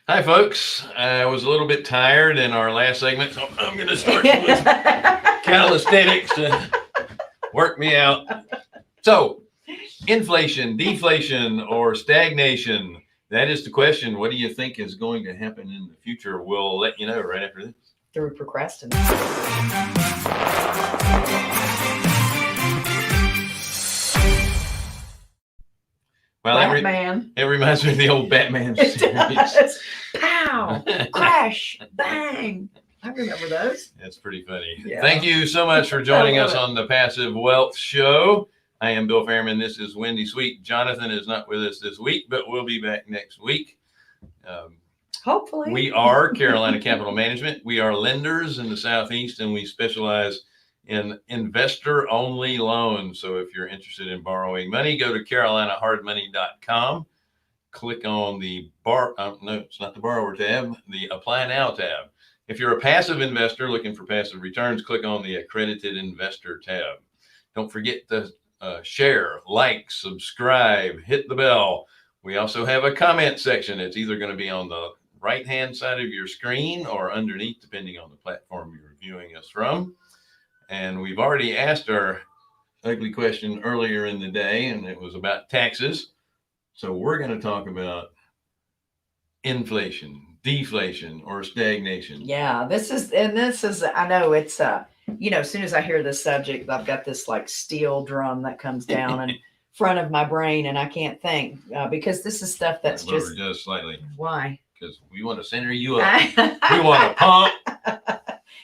Hi, folks. I was a little bit tired in our last segment, so I'm going to start with calisthenics to work me out. So, inflation, deflation, or stagnation? That is the question. What do you think is going to happen in the future? We'll let you know right after this. Through procrastination. Well, Batman. It reminds me of the old Batman It series. does. Pow, crash, bang. I remember those. That's pretty funny. Yeah. Thank you so much for joining us it. on the Passive Wealth Show. I am Bill Fairman. This is Wendy Sweet. Jonathan is not with us this week, but we'll be back next week. Hopefully. We are Carolina Capital Management. We are lenders in the Southeast, and we specialize in investor-only loans. So if you're interested in borrowing money, go to carolinahardmoney.com. Click on the it's not the borrower tab, the Apply Now tab. If you're a passive investor looking for passive returns, click on the Accredited Investor tab. Don't forget to share, like, subscribe, hit the bell. We also have a comment section. It's either going to be on the right-hand side of your screen or underneath, depending on the platform you're viewing us from. And we've already asked our ugly question earlier in the day, and it was about taxes. So we're going to talk about inflation, deflation, or stagnation. Yeah, this is, I know it's, as soon as I hear this subject, I've got this like steel drum that comes down in front of my brain, and I can't think because this is stuff that's just slightly. Why? Because we want to center you up. We want to pump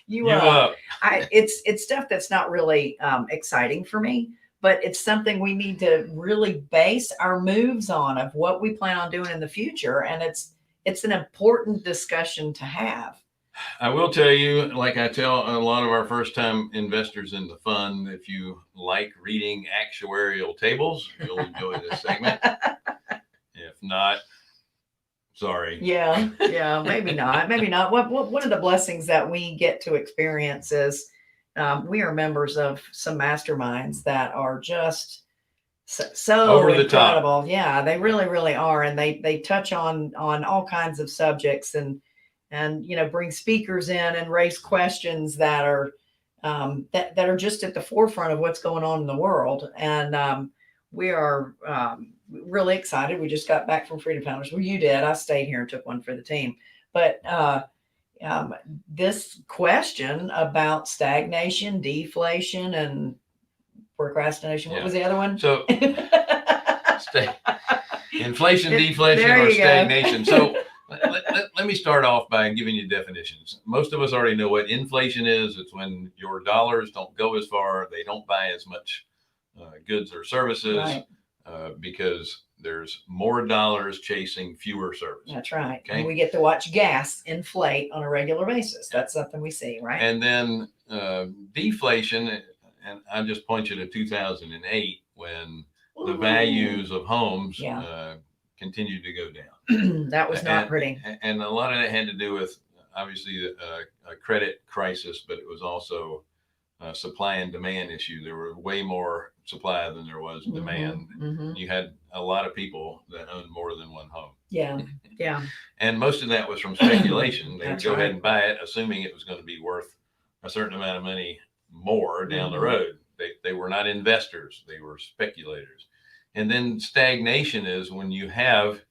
you up. It's stuff that's not really exciting for me, but it's something we need to really base our moves on of what we plan on doing in the future. And it's an important discussion to have. I will tell you, like I tell a lot of our first time investors in the fund, if you like reading actuarial tables, you'll enjoy this segment. If not, sorry. Yeah, maybe not. One of the blessings that we get to experience is we are members of some masterminds that are just so over the incredible. top. Yeah, they really, really are, and they touch on all kinds of subjects and bring speakers in and raise questions that are that are just at the forefront of what's going on in the world. And we are really excited. We just got back from Freedom Founders. Well, you did. I stayed here and took one for the team. But this question about stagnation, deflation, and procrastination. What was the other one? So inflation, deflation, or stagnation. So let me start off by giving you definitions. Most of us already know what inflation is. It's when your dollars don't go as far. They don't buy as much goods or services, right. Because there's more dollars chasing fewer services. That's right. Okay? And we get to watch gas inflate on a regular basis. That's something we see, right? And then deflation, and I'll just point you to 2008 when the values of homes continued to go down. That was not pretty. And a lot of that had to do with, obviously, a credit crisis, but it was also a supply and demand issue. There were way more supply than there was demand. Mm-hmm. You had a lot of people that owned more than one home. Yeah. And most of that was from speculation. They would go right. ahead and buy it, assuming it was going to be worth a certain amount of money more down the road. They were not investors. They were speculators. And then stagnation is when you have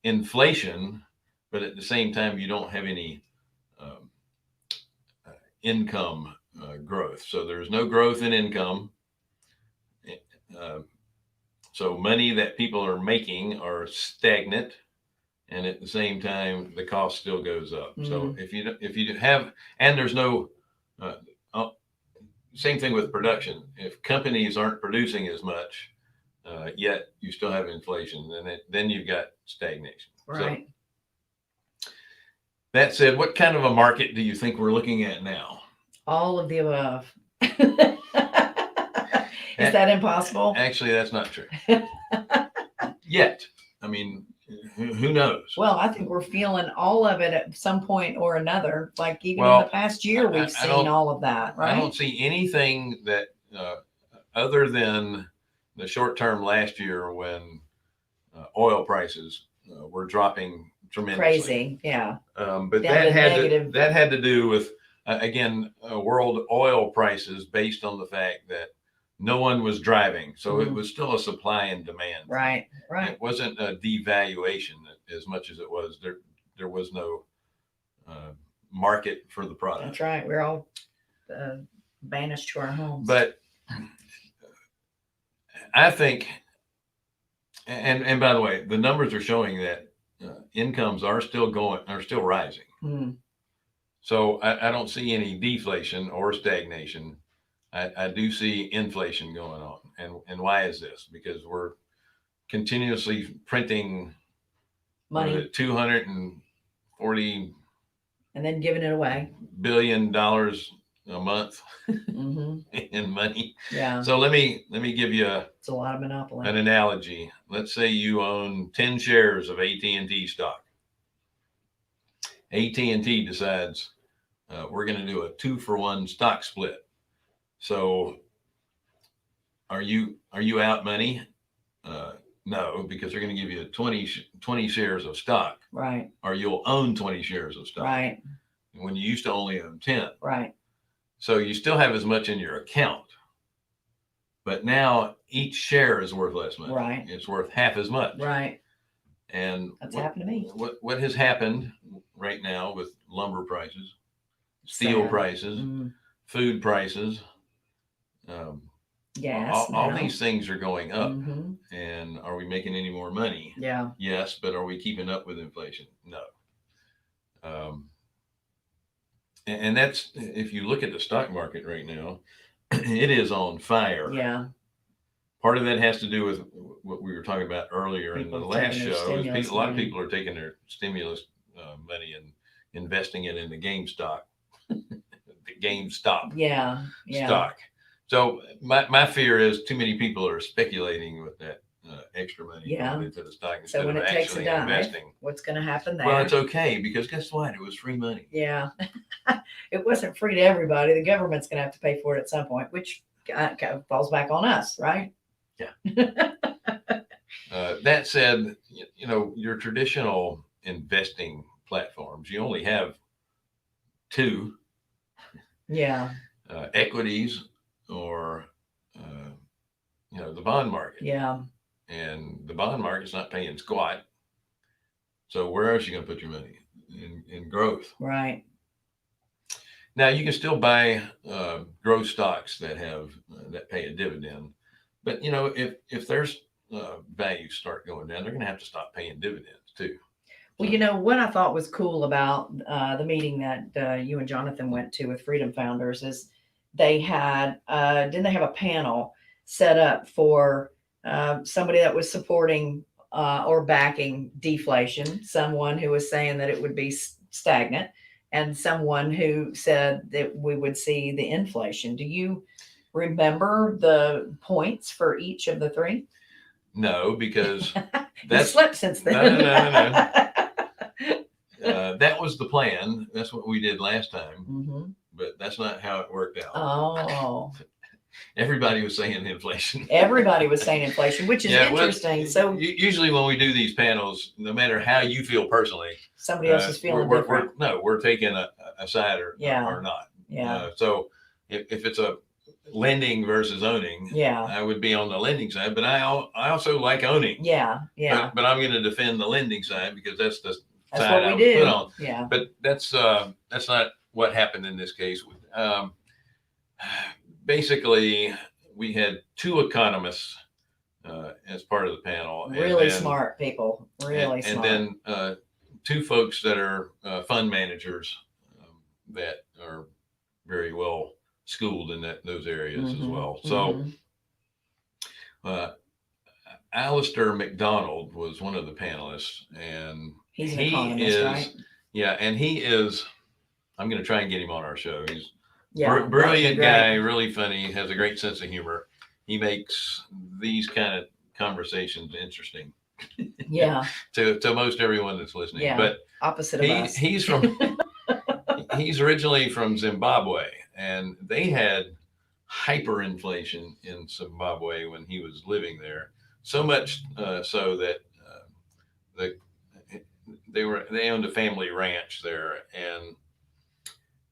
inflation, but at the same time, you don't have any income growth. So there's no growth in income. So money that people are making are stagnant, and at the same time, the cost still goes up. So if you have, and there's no, same thing with production. If companies aren't producing as much, yet you still have inflation, then you've got stagnation. Right. So, that said, what kind of a market do you think we're looking at now? All of the above. Is that impossible? Actually, that's not true. Yet. I mean, who knows? Well, I think we're feeling all of it at some point or another. Like even in the past year, we've seen all of that, right? I don't see anything that other than the short term last year when oil prices were dropping tremendously. Crazy. Yeah. But Down that to had negative. that had to do with again world oil prices based on the fact that no one was driving, so it was still a supply and demand. Right. Right. It wasn't a devaluation as much as it was there was no market for the product. That's right. We're all banished to our homes. But I think, and by the way, the numbers are showing that incomes are still rising. So I don't see any deflation or stagnation. I do see inflation going on. And why is this? Because we're continuously printing money, 240 and then giving it away, $1 billion a month in money. Yeah. So let me give you it's a lot of monopoly. An analogy. Let's say you own 10 shares of AT&T stock. AT&T decides we're going to do a 2-for-1 stock split. So are you out money? No, because they're going to give you 20 shares of stock. Right. Or you'll own 20 shares of stock. Right. When you used to only own 10. Right. So you still have as much in your account. But now each share is worth less money. Right. It's worth half as much. Right. And that's happened to me. What has happened right now with lumber prices, steel prices, food prices, gas, all these things are going up. And are we making any more money? Yeah. Yes, but are we keeping up with inflation? No. And that's, if you look at the stock market right now, it is on fire. Yeah. Part of that has to do with what we were talking about earlier in the last show. A lot of people are taking their stimulus money and investing it in the GameStop. Yeah. Stock. So my fear is too many people are speculating with that extra money into the stock instead so when of it takes a dive, investing. What's going to happen there? Well, it's okay, because guess what? It was free money. Yeah. It wasn't free to everybody. The government's going to have to pay for it at some point, which falls back on us, right? Yeah. That said, your traditional investing platforms, you only have 2. Yeah. Equities or, the bond market. Yeah. And the bond market's not paying squat. So where else are you going to put your money? In growth. Right. Now you can still buy growth stocks that pay a dividend. But, if there's values start going down, they're going to have to stop paying dividends too. Well, what I thought was cool about the meeting that you and Jonathan went to with Freedom Founders is they had, didn't they have a panel set up for somebody that was supporting or backing deflation, someone who was saying that it would be stagnant, and someone who said that we would see the inflation. Do you remember the points for each of the 3? No, because that's slept since then. No. That was the plan. That's what we did last time, but that's not how it worked out. Oh. Everybody was saying inflation. Everybody was saying inflation, which is interesting. So usually when we do these panels, no matter how you feel personally, somebody else is feeling different. We're taking a side or not. Yeah. So if it's a lending versus owning, I would be on the lending side, but I also like owning. Yeah. But I'm going to defend the lending side because that's the That's side what I we do. put on. Yeah. But that's not what happened in this case. Basically, we had 2 economists as part of the panel. Really smart people. Really smart. And then 2 folks that are fund managers that are very well schooled in those areas as well. So Alistair McDonald was one of the panelists, and he's an economist, right? Yeah, and he is. I'm going to try and get him on our show. He's brilliant guy, really funny, has a great sense of humor. He makes these kind of conversations interesting. Yeah. to most everyone that's listening. Yeah. But opposite of us. He's from. He's originally from Zimbabwe, and they had hyperinflation in Zimbabwe when he was living there. So much so that they owned a family ranch there, and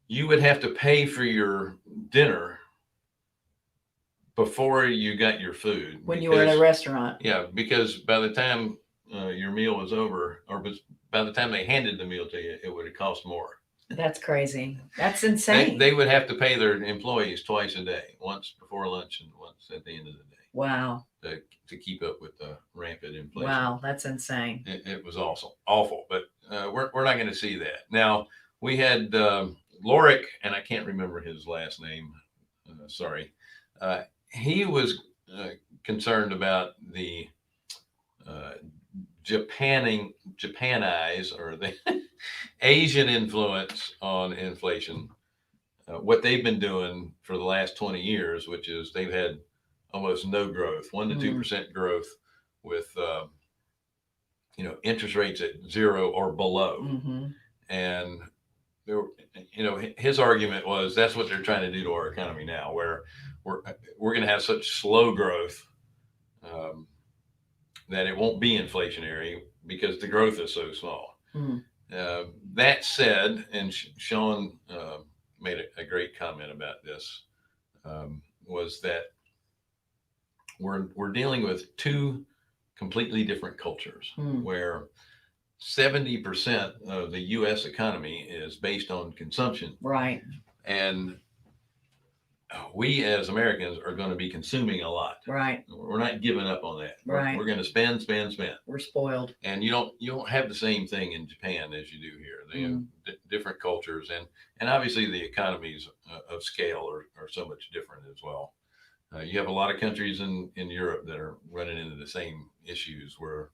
you would have to pay for your dinner before you got your food. When you were in a restaurant. Yeah, because by the time your meal was over, or by the time they handed the meal to you, it would have cost more. That's crazy. That's insane. They would have to pay their employees twice a day, once before lunch and once at the end of the day. Wow. To keep up with the rampant inflation. Wow, that's insane. It was awful, but we're not going to see that. Now, we had Lorick, and I can't remember his last name. Sorry. He was concerned about the Japanize, or the Asian influence on inflation. What they've been doing for the last 20 years, which is they've had almost no growth, 1 to 2% growth, with interest rates at 0 or below. And his argument was that's what they're trying to do to our economy now, where we're going to have such slow growth that it won't be inflationary because the growth is so small. That said, and Sean made a great comment about this, was that we're dealing with two completely different cultures, where 70% of the U.S. economy is based on consumption. Right. And we as Americans are going to be consuming a lot. Right. We're not giving up on that. Right. We're going to spend. We're spoiled. And you don't have the same thing in Japan as you do here. They have different cultures, and obviously the economies of scale are so much different as well. You have a lot of countries in Europe that are running into the same issues where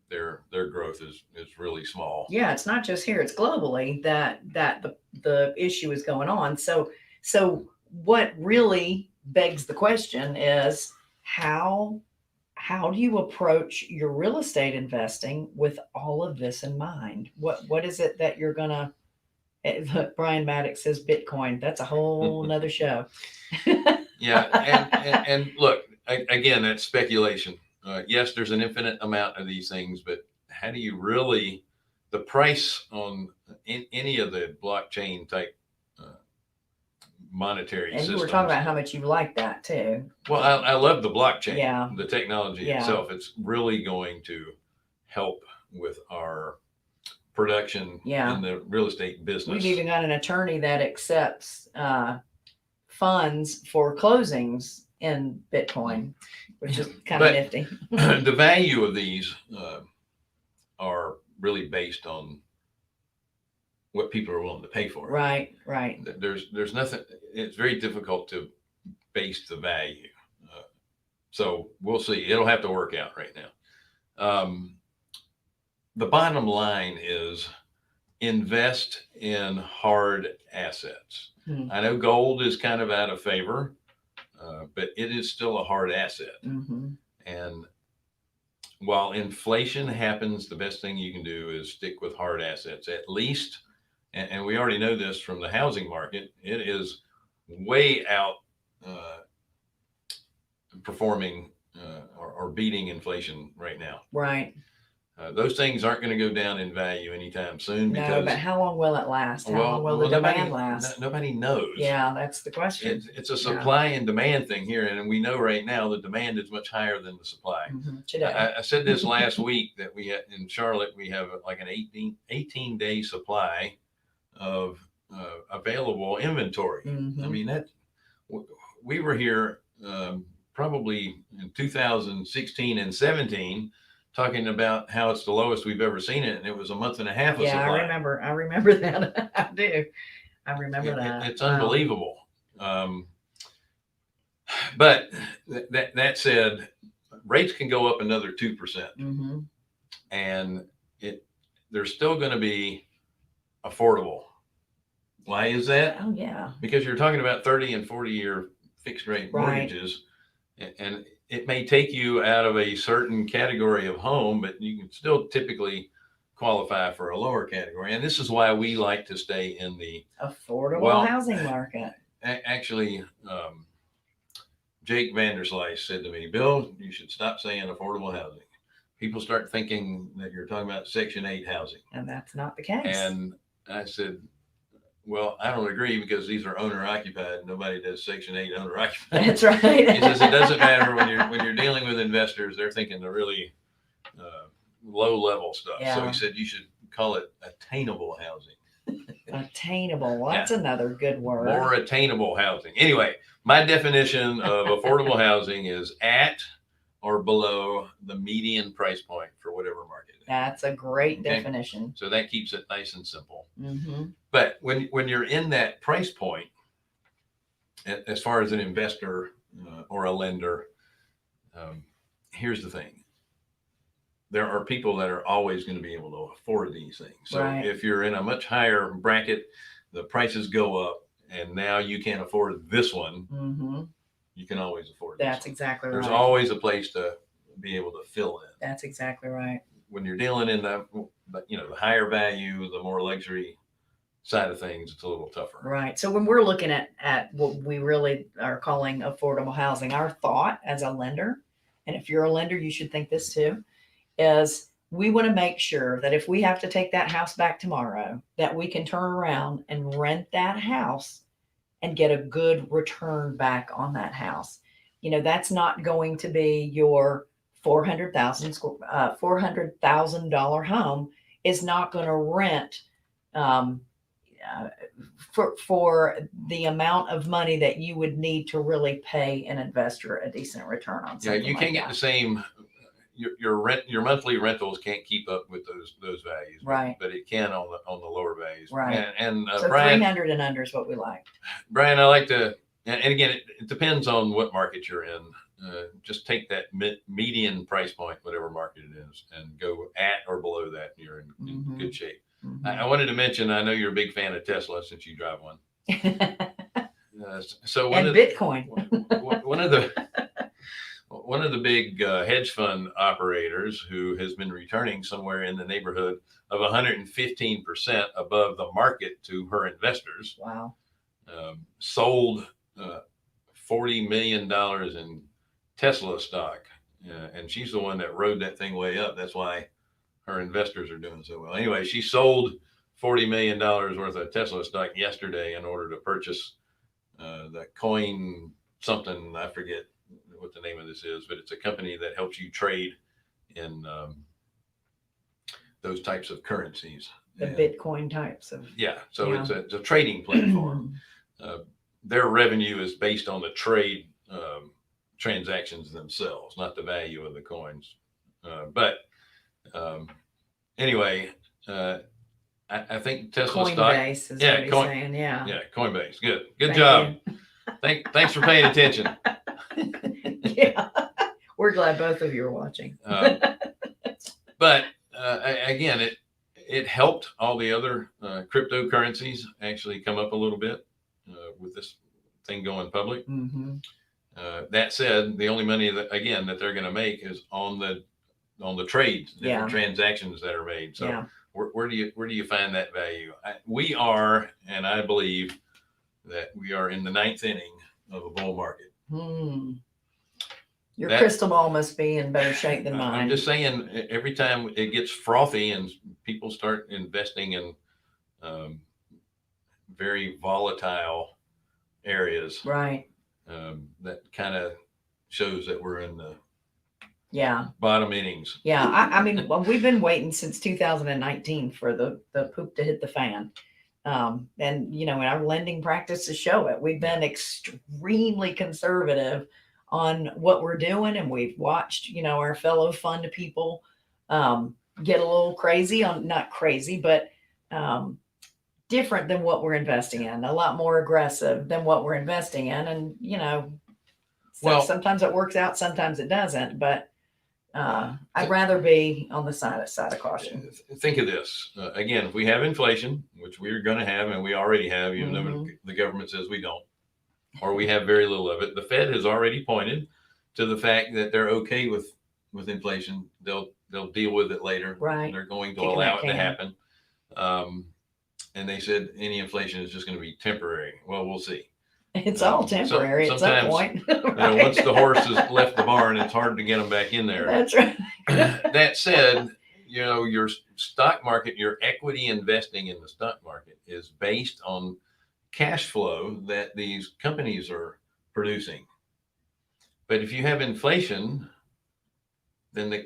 their growth is really small. Yeah, it's not just here; it's globally that the issue is going on. So what really begs the question is how do you approach your real estate investing with all of this in mind? What is it that you're gonna? Brian Maddox says Bitcoin. That's a whole nother show. Yeah, and look, again, that's speculation. Yes, there's an infinite amount of these things, but how do you really, the price on any of the blockchain type monetary systems? And you were talking about how much you like that too. Well, I love the blockchain, yeah. The technology itself. It's really going to help with our production in the real estate business. We've even got an attorney that accepts funds for closings in Bitcoin, which is kind of nifty. The value of these are really based on what people are willing to pay for it. Right. There's nothing. It's very difficult to base the value. So we'll see. It'll have to work out right now. The bottom line is invest in hard assets. I know gold is kind of out of favor, but it is still a hard asset. And while inflation happens, the best thing you can do is stick with hard assets, at least. And we already know this from the housing market. It is way out performing or beating inflation right now. Right. Those things aren't going to go down in value anytime soon. No, but how long will it last? How long will the demand last? Nobody knows. Yeah, that's the question. It's a supply and demand thing here. And we know right now the demand is much higher than the supply. Today. I said this last week that we had in Charlotte, we have like an 18-day supply of available inventory. I mean, we were here probably in 2016 and 17 talking about how it's the lowest we've ever seen it, and it was a month and a half of supply. I remember that. I do. I remember that. It's unbelievable. But that said, rates can go up another 2%, and they're still going to be affordable. Why is that? Oh yeah. Because you're talking about 30 and 40-year fixed rate mortgages, and it may take you out of a certain category of home, but you can still typically qualify for a lower category. And this is why we like to stay in the affordable housing market. Actually, Jake Vanderslice said to me, Bill, you should stop saying affordable housing, people start thinking that you're talking about Section 8 housing. And that's not the case. And I said, well, I don't agree because these are owner occupied. Nobody does Section 8 owner occupied. That's right. He says it doesn't matter when you're dealing with investors. They're thinking the really low level stuff. Yeah. So he said you should call it attainable housing. Attainable. Well, that's another good word. More attainable housing. Anyway, my definition of affordable housing is at or below the median price point for whatever market. That's a great definition. So that keeps it nice and simple. Mm-hmm. But when you're in that price point, as far as an investor or a lender, here's the thing. There are people that are always going to be able to afford these things. So if you're in a much higher bracket, the prices go up and now you can't afford this one. Mm-hmm. You can always afford That's this exactly one. right. There's always a place to be able to fill in. That's exactly right. When you're dealing in the higher value, the more luxury side of things, it's a little tougher. Right. So when we're looking at what we really are calling affordable housing, our thought as a lender, and if you're a lender, you should think this too, is we want to make sure that if we have to take that house back tomorrow, that we can turn around and rent that house and get a good return back on that house. That's not going to be your $400,000 home is not going to rent for the amount of money that you would need to really pay an investor a decent return on something. Yeah, you can't get the same. Your monthly rentals can't keep up with those values, right? But it can on the lower values, right? And so Brian, 300 and under is what we like. Brian, I like to, and again, it depends on what market you're in. Just take that median price point, whatever market it is, and go at or below that, and you're in good shape. Mm-hmm. I wanted to mention, I know you're a big fan of Tesla since you drive one. So Bitcoin. One of the big hedge fund operators who has been returning somewhere in the neighborhood of 115% above the market to her investors. Wow. Sold $40 million in Tesla stock. And she's the one that rode that thing way up. That's why her investors are doing so well. Anyway, she sold $40 million worth of Tesla stock yesterday in order to purchase the coin something. I forget what the name of this is, but it's a company that helps you trade in those types of currencies. The Bitcoin types of. Yeah. So it's a trading platform. Their revenue is based on the trade transactions themselves, not the value of the coins. Anyway, I think Tesla Coinbase stock. Is what he's saying. Yeah. Yeah. Coinbase. Good job. Thanks for paying attention. Yeah. We're glad both of you are watching. But again, it helped all the other cryptocurrencies actually come up a little bit with this thing going public. Mm-hmm. That said, the only money that they're going to make is on the trades, different transactions that are made. So where do you find that value? We are, and I believe that we are in the 9th inning of a bull market. Your crystal ball must be in better shape than mine. I'm just saying, every time it gets frothy and people start investing in very volatile areas, right? That kind of shows that we're in the bottom innings. Yeah, I mean, well, we've been waiting since 2019 for the poop to hit the fan. And our lending practices show it. We've been extremely conservative on what we're doing, and we've watched our fellow fund people get a little crazy on, not crazy, but different than what we're investing in, a lot more aggressive than what we're investing in. And sometimes it works out, sometimes it doesn't, but I'd rather be on the side of caution. Think of this. Again, if we have inflation, which we're going to have, and we already have, even though the government says we don't, or we have very little of it, the Fed has already pointed to the fact that they're okay with inflation. They'll deal with it later. Right. They're going to allow it to happen. And they said any inflation is just going to be temporary. Well, we'll see. It's all temporary at some sometimes, point. Once the horse has left the barn, it's hard to get them back in there. That's right. That said, your stock market, your equity investing in the stock market is based on cash flow that these companies are producing. But if you have inflation, then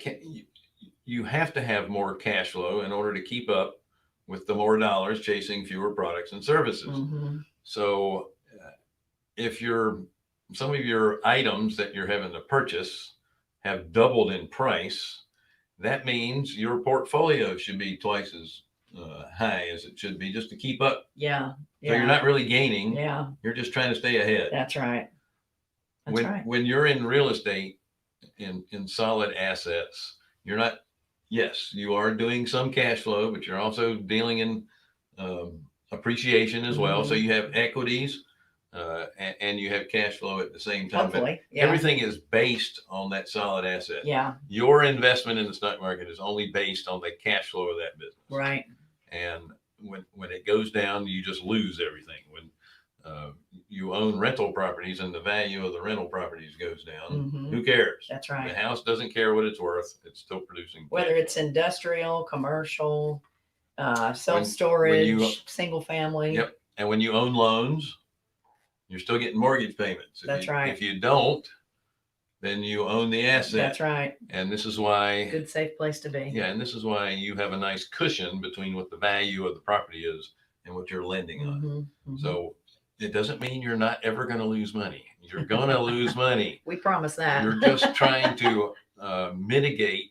you have to have more cash flow in order to keep up with the more dollars chasing fewer products and services. Mm-hmm. So if some of your items that you're having to purchase have doubled in price, that means your portfolio should be twice as high as it should be just to keep up. Yeah. So you're not really gaining. Yeah. You're just trying to stay ahead. That's right. When you're in real estate, in solid assets, you're not, yes, you are doing some cash flow, but you're also dealing in appreciation as well. So you have equities and you have cash flow at the same time. Hopefully, but everything is based on that solid asset. Yeah. Your investment in the stock market is only based on the cash flow of that business. Right. And when it goes down, you just lose everything. When you own rental properties and the value of the rental properties goes down, who cares? That's right. The house doesn't care what it's worth. It's still producing. Whether it's industrial, commercial, self-storage, single family. Yep. And when you own loans, you're still getting mortgage payments. That's right. If you don't, then you own the asset. That's right. And this is why. Good, safe place to be. Yeah. And this is why you have a nice cushion between what the value of the property is and what you're lending on. So it doesn't mean you're not ever going to lose money. You're going to lose money. We promise that. You're just trying to mitigate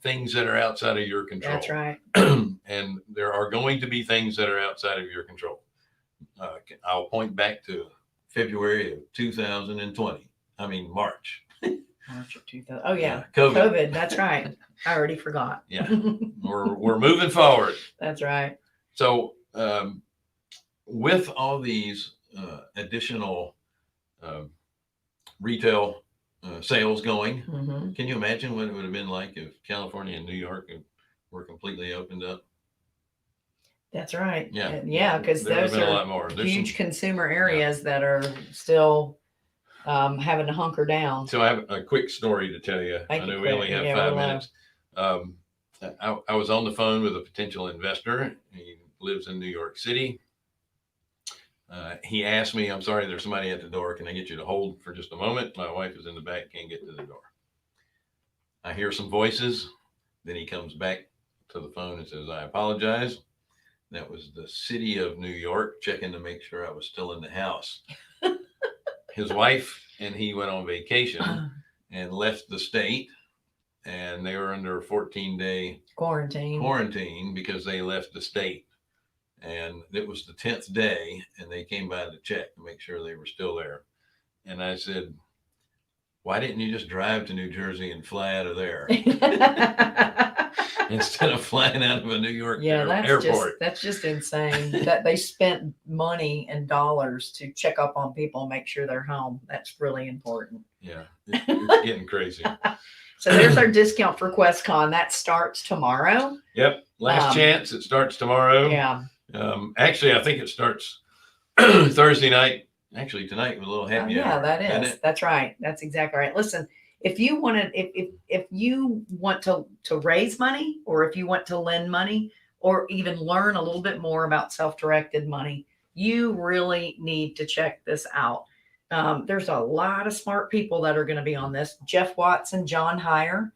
things that are outside of your control. That's right. And there are going to be things that are outside of your control. I'll point back to February of 2020. I mean, March. March of 2000. Oh, yeah. COVID. That's right. I already forgot. Yeah. We're moving forward. That's right. So, with all these additional retail sales going, can you imagine what it would have been like if California and New York were completely opened up? That's right. Yeah. Yeah, because those are a lot more. huge consumer areas that are still having to hunker down. So I have a quick story to tell you. I know we only have 5 minutes. I was on the phone with a potential investor. He lives in New York City. He asked me, I'm sorry, there's somebody at the door. Can I get you to hold for just a moment? My wife is in the back, can't get to the door. I hear some voices. Then he comes back to the phone and says, I apologize. That was the city of New York checking to make sure I was still in the house. His wife and he went on vacation and left the state, and they were under a 14-day quarantine because they left the state. And it was the 10th day, and they came by to check to make sure they were still there. And I said, why didn't you just drive to New Jersey and fly out of there instead of flying out of a New York airport? That's just insane that they spent money and dollars to check up on people and make sure they're home. That's really important. Yeah, it's getting crazy. So there's our discount for QuestCon. That starts tomorrow. Yep, last chance. It starts tomorrow. Yeah. Actually, I think it starts Thursday night. Actually, tonight with a little happy hour. Yeah, that is. That's right. That's exactly right. Listen, if you want to, if you want to raise money, or if you want to lend money, or even learn a little bit more about self-directed money, you really need to check this out. There's a lot of smart people that are going to be on this. Jeff Watson, John Heyer,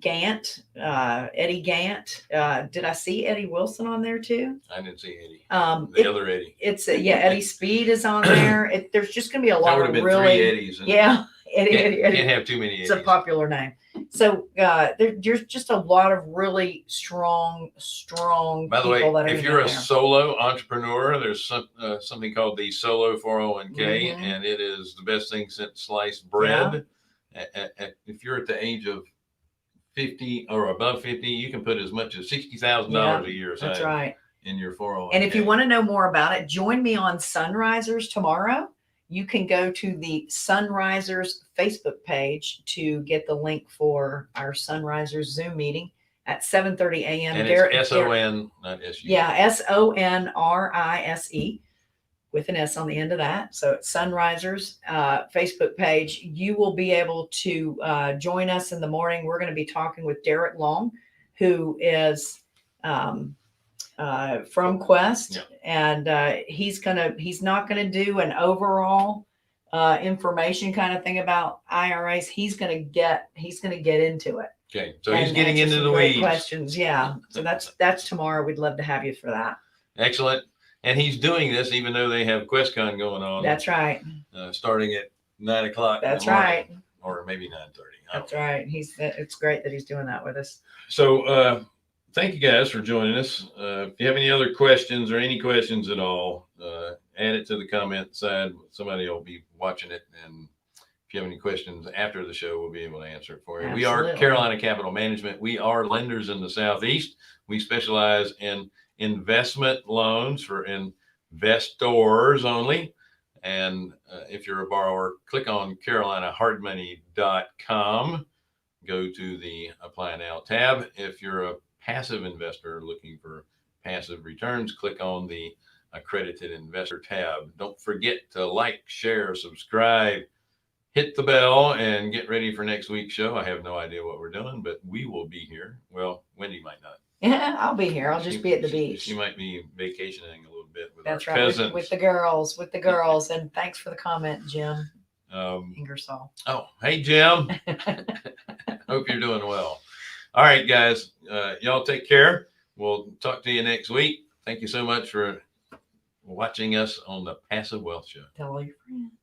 Gant, Eddie Gant. Did I see Eddie Wilson on there too? I didn't see Eddie. The other Eddie. It's Eddie Speed is on there. There's just going to be a lot of really 3 Eddies. Yeah. Eddie. Can't have too many Eddies. It's a popular name. So there's just a lot of really strong By the way, if you're a solo entrepreneur, there's something called the Solo 401k, and it is the best thing since sliced bread. Yeah. If you're at the age of 50 or above 50, you can put as much as $60,000 a year aside. That's right. In your 401k. And if you want to know more about it, join me on Sunrisers tomorrow. You can go to the Sunrisers Facebook page to get the link for our Sunrisers Zoom meeting at 7:30 a.m. And it's S-O-N, not S-U. Yeah, SONRISE. with an S on the end of that. So it's Sunrisers Facebook page. You will be able to join us in the morning. We're going to be talking with Derek Long, who is from Quest, Yeah. and he's not gonna do an overall information kind of thing about IRAs. He's gonna get into it. Okay, so he's and getting answer into some the great weeds. questions. Yeah, so that's tomorrow. We'd love to have you for that. Excellent. And he's doing this even though they have QuestCon going on. That's right. Starting at 9 o'clock. That's in the morning, right. Or maybe 9:30. That's right. It's great that he's doing that with us. So thank you guys for joining us. If you have any other questions or any questions at all, add it to the comment side. Somebody will be watching it, and if you have any questions after the show, we'll be able to answer it for you. Absolutely. We are Carolina Capital Management. We are lenders in the Southeast. We specialize in investment loans for investors only. And if you're a borrower, click on carolinahardmoney.com. Go to the Apply Now tab. If you're a passive investor looking for passive returns, click on the Accredited Investor tab. Don't forget to like, share, subscribe, hit the bell, and get ready for next week's show. I have no idea what we're doing, but we will be here. Well, Wendy might not. Yeah, I'll be here. I'll just be at the beach. She might be vacationing a little bit with That's our right. cousins. With the girls. And thanks for the comment, Jim Ingersoll. Oh, hey, Jim. Hope you're doing well. All right, guys. Y'all take care. We'll talk to you next week. Thank you so much for watching us on the Passive Wealth Show. Tell all your friends.